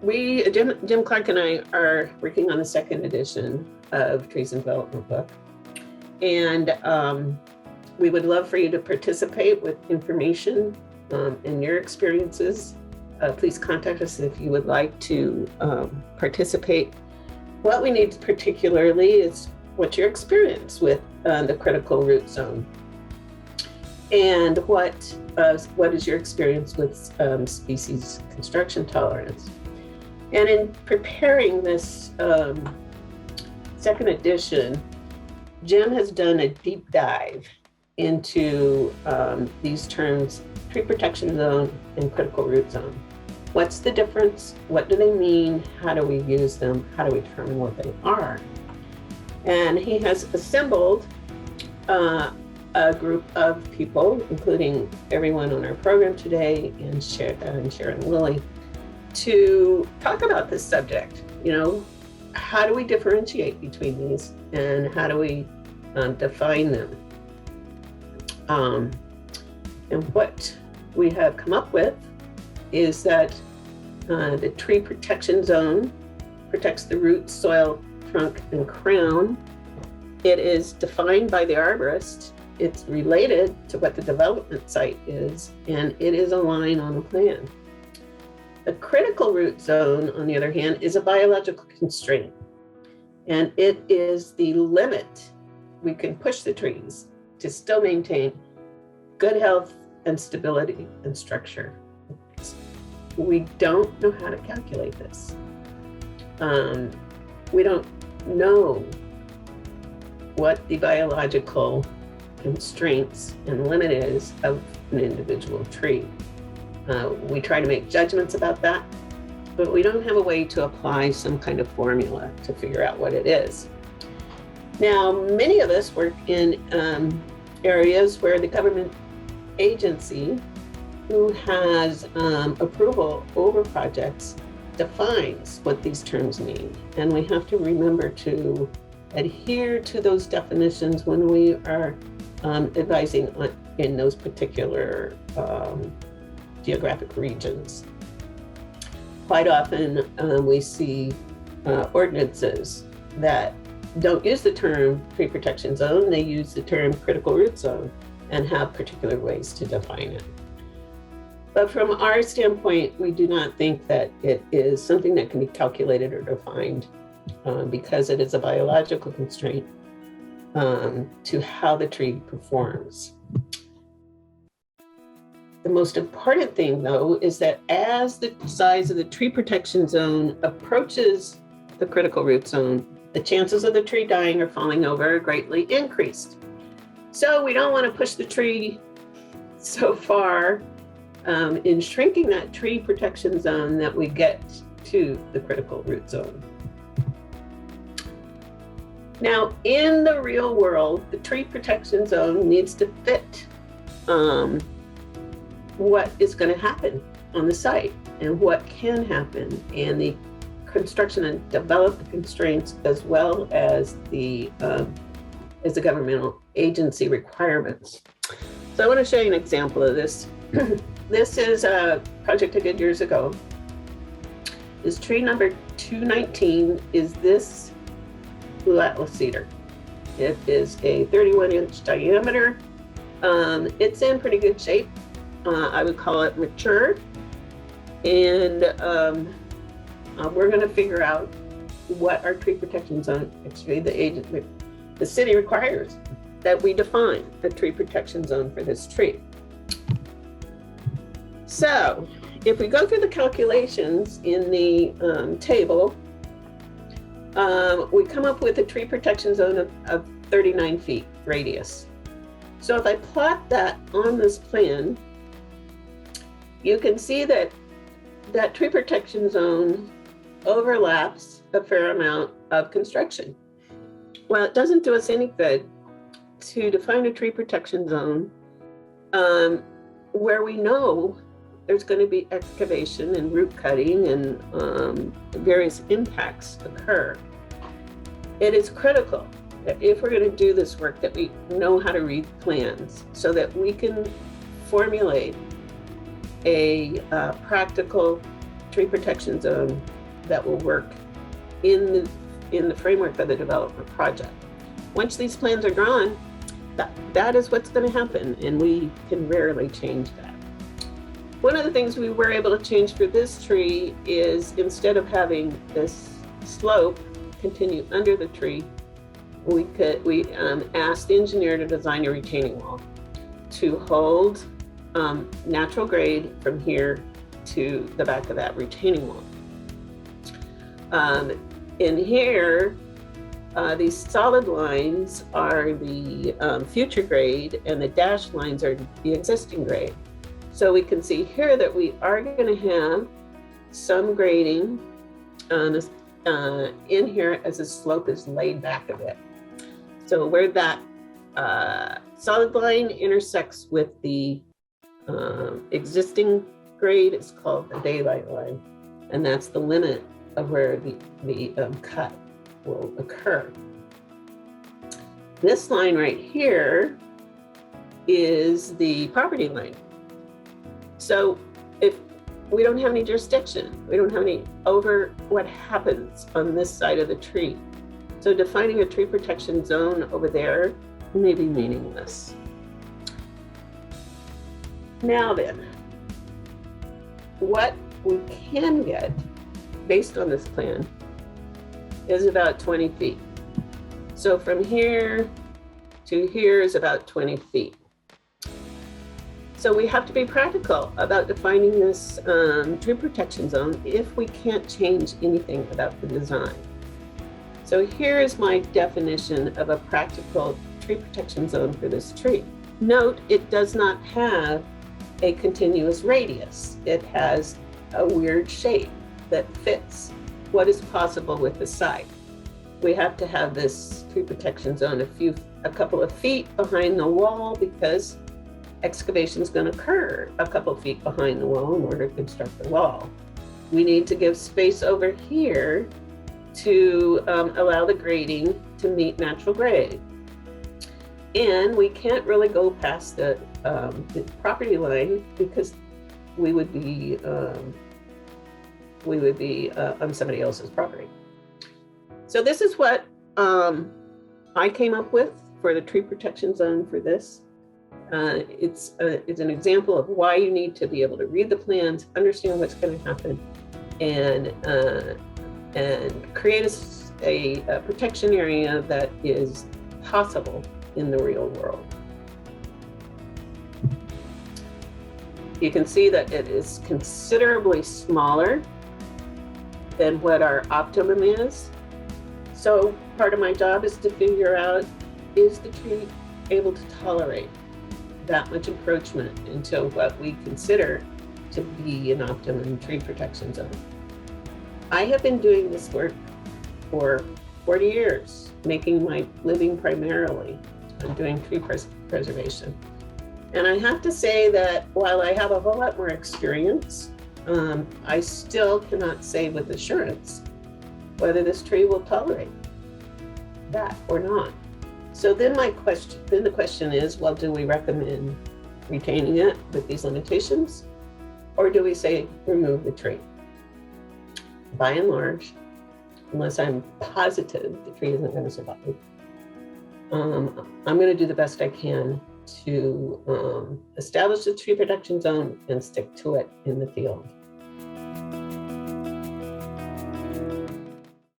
Jim Clark and I are working on the second edition of Trees and Development book. And we would love for you to participate with information and your experiences. Please contact us if you would like to participate. What we need particularly is what's your experience with the critical root zone, and what is your experience with species construction tolerance. And in preparing this second edition, Jim has done a deep dive into these terms, tree protection zone and critical root zone. What's the difference? What do they mean? How do we use them? How do we determine what they are? And he has assembled a group of people, including everyone on our program today, and Sharon and Lily, to talk about this subject. You know, how do we differentiate between these, and how do we define them? And what we have come up with is that the tree protection zone protects the root, soil, trunk, and crown. It is defined by the arborist. It's related to what the development site is, and it is a line on the plan. The critical root zone, on the other hand, is a biological constraint, and it is the limit we can push the trees to still maintain good health and stability and structure. We don't know how to calculate this. We don't know what the biological constraints and limit is of an individual tree. We try to make judgments about that, but we don't have a way to apply some kind of formula to figure out what it is. Now, many of us work in areas where the government agency who has approval over projects defines what these terms mean. And we have to remember to adhere to those definitions when we are advising in those particular geographic regions. Quite often we see ordinances that don't use the term tree protection zone, they use the term critical root zone and have particular ways to define it. But from our standpoint, we do not think that it is something that can be calculated or defined because it is a biological constraint to how the tree performs. The most important thing, though, is that as the size of the tree protection zone approaches the critical root zone, the chances of the tree dying or falling over are greatly increased. So we don't want to push the tree so far in shrinking that tree protection zone that we get to the critical root zone. Now, in the real world, the tree protection zone needs to fit what is going to happen on the site and what can happen, and the construction and development constraints, as well as the governmental agency requirements. So I want to show you an example of this. This is a project I did years ago. This tree number 219 is this blue atlas cedar. It is a 31-inch diameter. It's in pretty good shape. I would call it mature. And we're going to figure out what our tree protection zone, actually the city requires that we define a tree protection zone for this tree. So if we go through the calculations in the table, we come up with a tree protection zone of 39 feet radius. So if I plot that on this plan, you can see that that tree protection zone overlaps a fair amount of construction. Well, it doesn't do us any good to define a tree protection zone where we know there's going to be excavation and root cutting and various impacts occur. It is critical that if we're going to do this work that we know how to read plans so that we can formulate a practical tree protection zone that will work in the framework of the development project. Once these plans are drawn, that is what's going to happen, and we can rarely change that. One of the things we were able to change for this tree is, instead of having this slope continue under the tree, we asked the engineer to design a retaining wall to hold natural grade from here to the back of that retaining wall. In here, these solid lines are the future grade, and the dashed lines are the existing grade. So we can see here that we are going to have some grading in here as the slope is laid back a bit. So where that solid line intersects with the existing grade is called the daylight line, and that's the limit of where the cut will occur. This line right here is the property line. So if we don't have any jurisdiction, we don't have any over what happens on this side of the tree. So defining a tree protection zone over there may be meaningless. Now then, what we can get based on this plan is about 20 feet. So from here to here is about 20 feet. So we have to be practical about defining this tree protection zone if we can't change anything about the design. So here is my definition of a practical tree protection zone for this tree. Note, it does not have a continuous radius. It has a weird shape that fits what is possible with the site. We have to have this tree protection zone a couple of feet behind the wall, because excavation is going to occur a couple of feet behind the wall in order to construct the wall. We need to give space over here to allow the grading to meet natural grade. And we can't really go past the property line, because we would be on somebody else's property. So this is what I came up with for the tree protection zone for this. It's an example of why you need to be able to read the plans, understand what's going to happen, and create a protection area that is possible in the real world. You can see that it is considerably smaller than what our optimum is. So part of my job is to figure out, is the tree able to tolerate that much encroachment into what we consider to be an optimum tree protection zone? I have been doing this work for 40 years, making my living primarily on doing tree preservation. And I have to say that while I have a whole lot more experience, I still cannot say with assurance whether this tree will tolerate that or not. So then the question is, well, do we recommend retaining it with these limitations, or do we say remove the tree? By and large, unless I'm positive the tree isn't going to survive, I'm going to do the best I can to establish the tree protection zone and stick to it in the field.